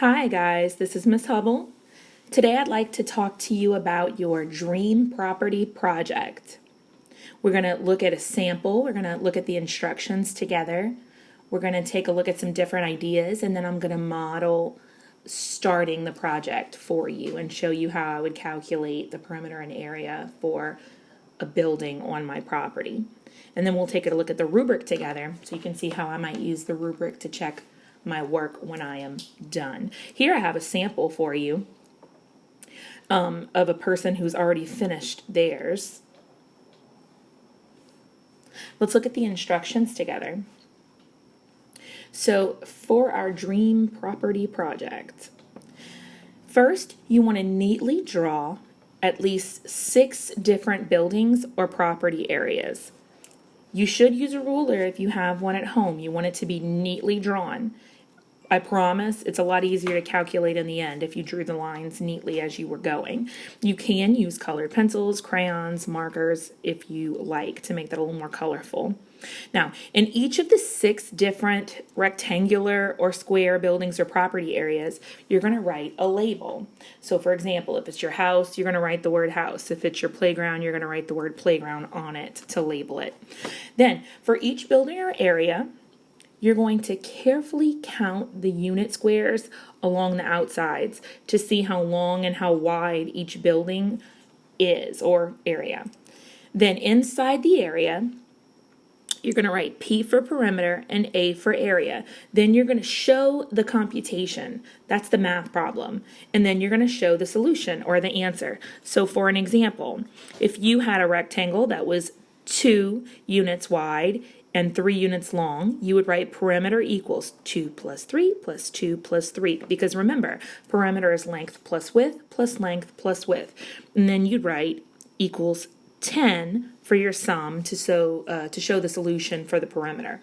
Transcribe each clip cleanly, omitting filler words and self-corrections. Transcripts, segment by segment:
Hi guys, this is Miss Hubble. Today I'd like to talk to you about your dream property project. We're going to look at a sample, we're going to look at the instructions together, we're going to take a look at some different ideas, and then I'm going to model starting the project for you and show you how I would calculate the perimeter and area for a building on my property. And then we'll take a look at the rubric together so you can see how I might use the rubric to check my work when I am done. Here I have a sample for you of a person who's already finished theirs. Let's look at the instructions together. So for our dream property project, first you want to neatly draw at least 6 different buildings or property areas. You should use a ruler if you have one at home. You want it to be neatly drawn. I promise it's a lot easier to calculate in the end if you drew the lines neatly as you were going. You can use colored pencils, crayons, markers if you like to make that a little more colorful. Now, in each of the 6 different rectangular or square buildings or property areas, you're going to write a label. So for example, if it's your house, you're going to write the word house. If it's your playground, you're going to write the word playground on it to label it. Then, for each building or area, you're going to carefully count the unit squares along the outsides to see how long and how wide each building is or area. Then inside the area, you're going to write P for perimeter and A for area. Then you're going to show the computation. That's the math problem. And then you're going to show the solution or the answer. So for an example, if you had a rectangle that was 2 units wide and 3 units long, you would write perimeter equals 2 plus 3 plus 2 plus 3. Because remember, perimeter is length plus width plus length plus width. And then you'd write equals 10 for your sum to show the solution for the perimeter.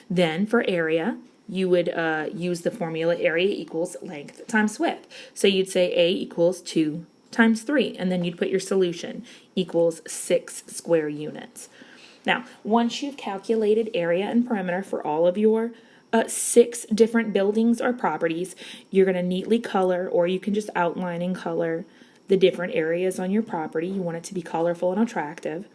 Then for area, you would use the formula area equals length times width. So you'd say A equals 2 times 3, and then you'd put your solution equals 6 square units. Now, once you've calculated area and perimeter for all of your 6 different buildings or properties, you're going to neatly color, or you can just outline and color the different areas on your property. You want it to be colorful and attractive.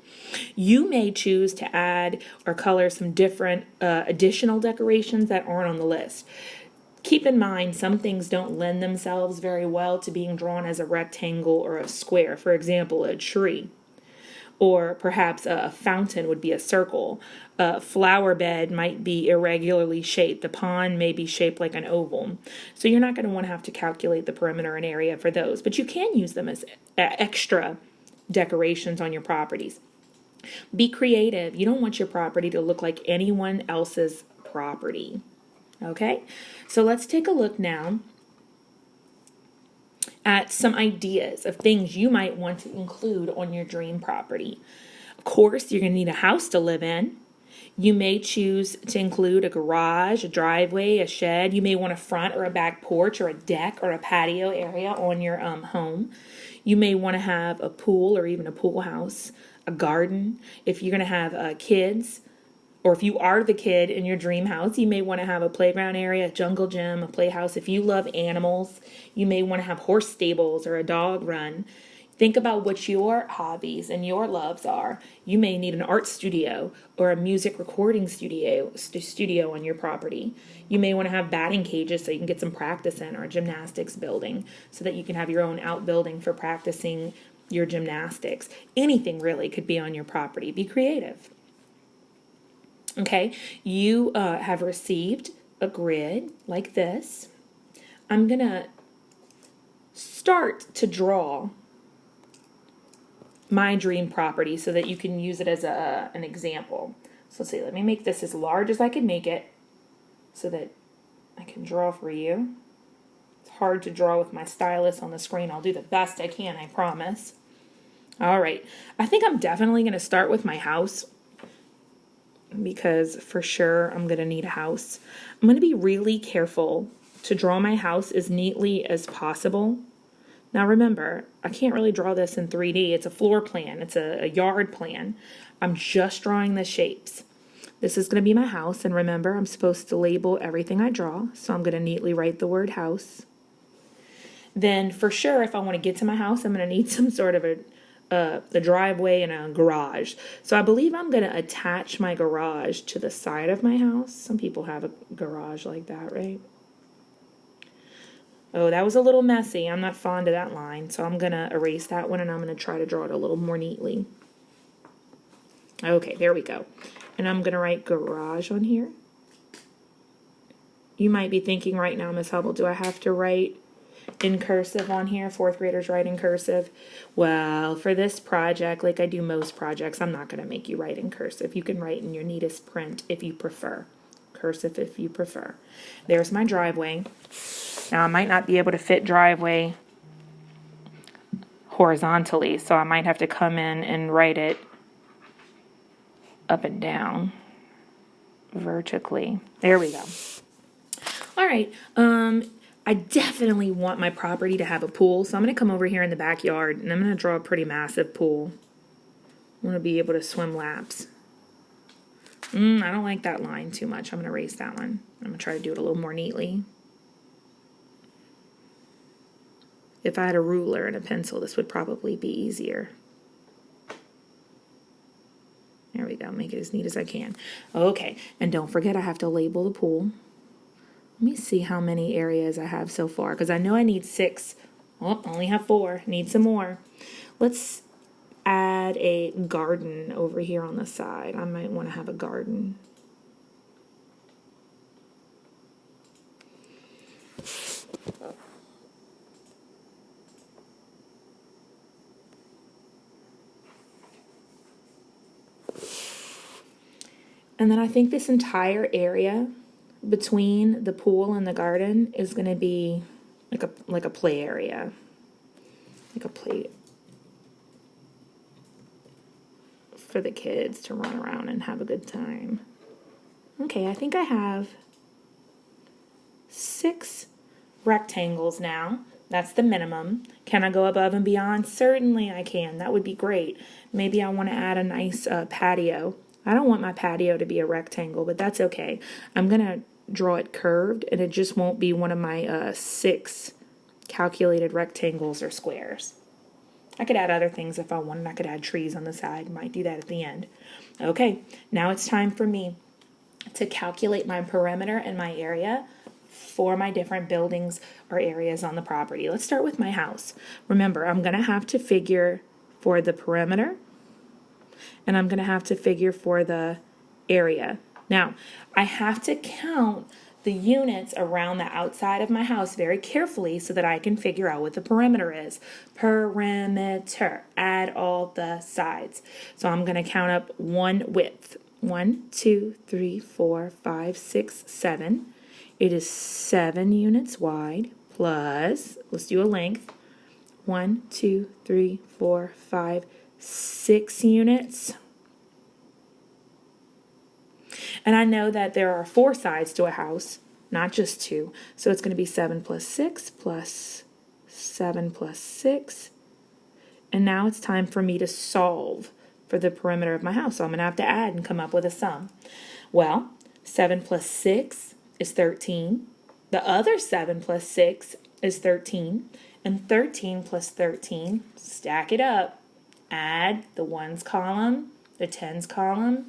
You may choose to add or color some different additional decorations that aren't on the list. Keep in mind, some things don't lend themselves very well to being drawn as a rectangle or a square. For example, a tree. Or perhaps a fountain would be a circle. A flower bed might be irregularly shaped. A pond may be shaped like an oval. So you're not going to want to have to calculate the perimeter and area for those, but you can use them as extra decorations on your properties. Be creative. You don't want your property to look like anyone else's property. Okay? So let's take a look now at some ideas of things you might want to include on your dream property. Of course, you're going to need a house to live in. You may choose to include a garage, a driveway, a shed. You may want a front or a back porch or a deck or a patio area on your home. You may want to have a pool or even a pool house, a garden. If you're going to have kids, or if you are the kid in your dream house, you may want to have a playground area, a jungle gym, a playhouse. If you love animals, you may want to have horse stables or a dog run. Think about what your hobbies and your loves are. You may need an art studio or a music recording studio on your property. You may want to have batting cages so you can get some practice in, or a gymnastics building so that you can have your own outbuilding for practicing your gymnastics. Anything really could be on your property. Be creative. Okay, you have received a grid like this. I'm going to start to draw my dream property so that you can use it as an example. So let's see, let me make this as large as I can make it so that I can draw for you. It's hard to draw with my stylus on the screen. I'll do the best I can, I promise. All right, I think I'm definitely going to start with my house, because for sure I'm going to need a house. I'm going to be really careful to draw my house as neatly as possible. Now remember, I can't really draw this in 3D. It's a floor plan. It's a yard plan. I'm just drawing the shapes. This is going to be my house, and remember, I'm supposed to label everything I draw, so I'm going to neatly write the word house. then for sure, if I want to get to my house, I'm going to need some sort of a driveway and a garage. So I believe I'm going to attach my garage to the side of my house. Some people have a garage like that, right? Oh, that was a little messy. I'm not fond of that line, so I'm going to erase that one, and I'm going to try to draw it a little more neatly. Okay, there we go. And I'm going to write garage on here. You might be thinking right now, Miss Hubble, do I have to write in cursive on here? Fourth graders write in cursive. Well, for this project, like I do most projects, I'm not going to make you write in cursive. You can write in your neatest print if you prefer. Cursive if you prefer. There's my driveway. Now, I might not be able to fit driveway horizontally, so I might have to come in and write it up and down vertically. There we go. All right. I definitely want my property to have a pool, so I'm going to come over here in the backyard, and I'm going to draw a pretty massive pool. I want to be able to swim laps. I don't like that line too much. I'm going to erase that one. I'm going to try to do it a little more neatly. If I had a ruler and a pencil, this would probably be easier. There we go. Make it as neat as I can. Okay. And don't forget, I have to label the pool. Let me see how many areas I have so far, because I know I need 6. Oh, I only have 4. Need some more. Let's add a garden over here on the side. I might want to have a garden. And then I think this entire area between the pool and the garden is going to be like a play area. Like a play for the kids to run around and have a good time. Okay, I think I have 6 rectangles now. That's the minimum. Can I go above and beyond? Certainly I can. That would be great. Maybe I want to add a nice patio. I don't want my patio to be a rectangle, but that's okay. I'm going to draw it curved, and it just won't be one of my 6 calculated rectangles or squares. I could add other things if I wanted. I could add trees on the side. Might do that at the end. Okay, now it's time for me to calculate my perimeter and my area for my different buildings or areas on the property. Let's start with my house. Remember, I'm going to have to figure for the perimeter, and I'm going to have to figure for the area. Now, I have to count the units around the outside of my house very carefully so that I can figure out what the perimeter is. Perimeter. Add all the sides. So I'm going to count up one width. 1, 2, 3, 4, 5, 6, 7. It is 7 units wide plus, let's do a length. 1, 2, 3, 4, 5, 6 units. And I know that there are 4 sides to a house, not just 2. So it's going to be 7 plus 6 plus 7 plus 6. And now it's time for me to solve for the perimeter of my house. So I'm going to have to add and come up with a sum. Well, 7 plus 6 is 13. The other 7 plus 6 is 13. And 13 plus 13, stack it up. Add the ones column, the tens column.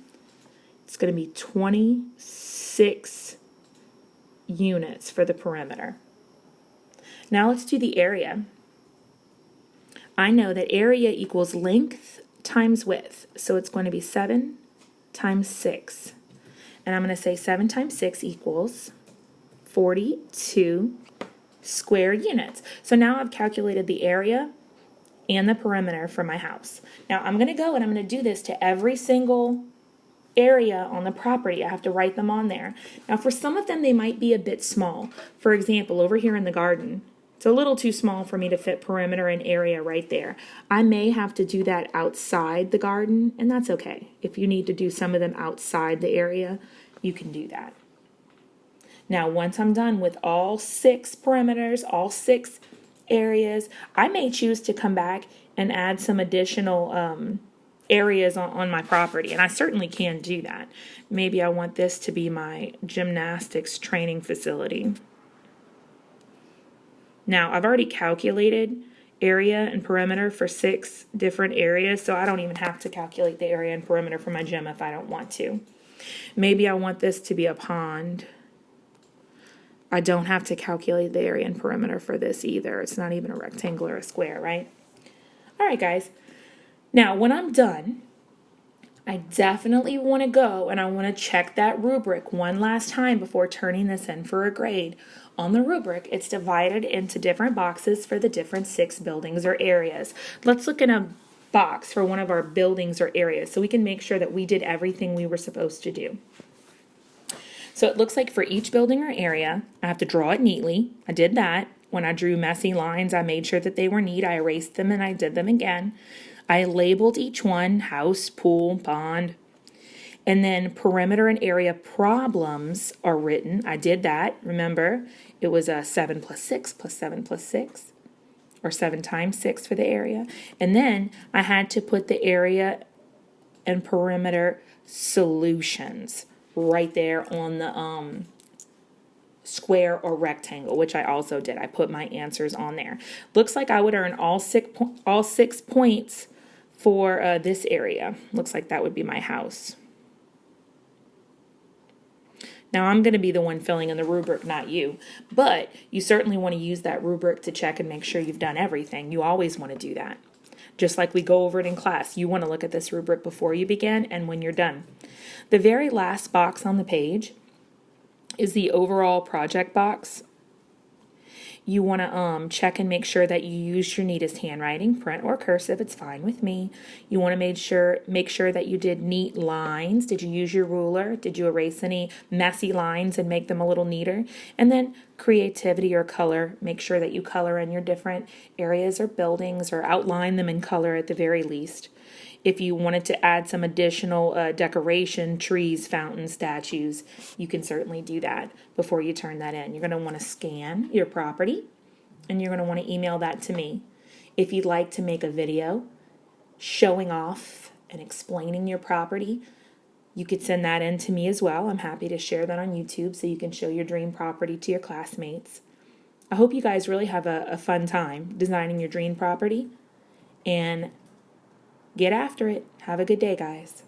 It's going to be 26 units for the perimeter. Now let's do the area. I know that area equals length times width. So it's going to be 7 times 6. And I'm going to say 7 times 6 equals 42 square units. So now I've calculated the area and the perimeter for my house. Now I'm going to go and I'm going to do this to every single area on the property. I have to write them on there. Now for some of them they might be a bit small. For example, over here in the garden, it's a little too small for me to fit perimeter and area right there. I may have to do that outside the garden, and that's okay. If you need to do some of them outside the area, you can do that. Now once I'm done with all 6 perimeters, all 6 areas, I may choose to come back and add some additional areas on my property, and I certainly can do that. Maybe I want this to be my gymnastics training facility. Now, I've already calculated area and perimeter for 6 different areas, so I don't even have to calculate the area and perimeter for my gym if I don't want to. Maybe I want this to be a pond. I don't have to calculate the area and perimeter for this either. It's not even a rectangle or a square, right? All right, guys. Now, when I'm done, I definitely want to go and I want to check that rubric one last time before turning this in for a grade. On the rubric, it's divided into different boxes for the different 6 buildings or areas. Let's look in a box for one of our buildings or areas so we can make sure that we did everything we were supposed to do. So it looks like for each building or area, I have to draw it neatly. I did that. When I drew messy lines, I made sure that they were neat. I erased them and I did them again. I labeled each one, house, pool, pond. And then perimeter and area problems are written. I did that. Remember, it was a 7 plus 6 plus 7 plus 6, or 7 times 6 for the area. And then I had to put the area and perimeter solutions right there on the square or rectangle, which I also did. I put my answers on there. Looks like I would earn all 6 points for this area. Looks like that would be my house. Now I'm going to be the one filling in the rubric, not you, but you certainly want to use that rubric to check and make sure you've done everything. You always want to do that. Just like we go over it in class, you want to look at this rubric before you begin and when you're done. The very last box on the page is the overall project box. You want to check and make sure that you use your neatest handwriting, print or cursive. It's fine with me. You want to make sure that you did neat lines. Did you use your ruler? Did you erase any messy lines and make them a little neater? And then creativity or color. Make sure that you color in your different areas or buildings or outline them in color at the very least. If you wanted to add some additional decoration, trees, fountains, statues, you can certainly do that before you turn that in. You're going to want to scan your property, and you're going to want to email that to me. If you'd like to make a video showing off and explaining your property, you could send that in to me as well. I'm happy to share that on YouTube so you can show your dream property to your classmates. I hope you guys really have a fun time designing your dream property, and get after it. Have a good day, guys.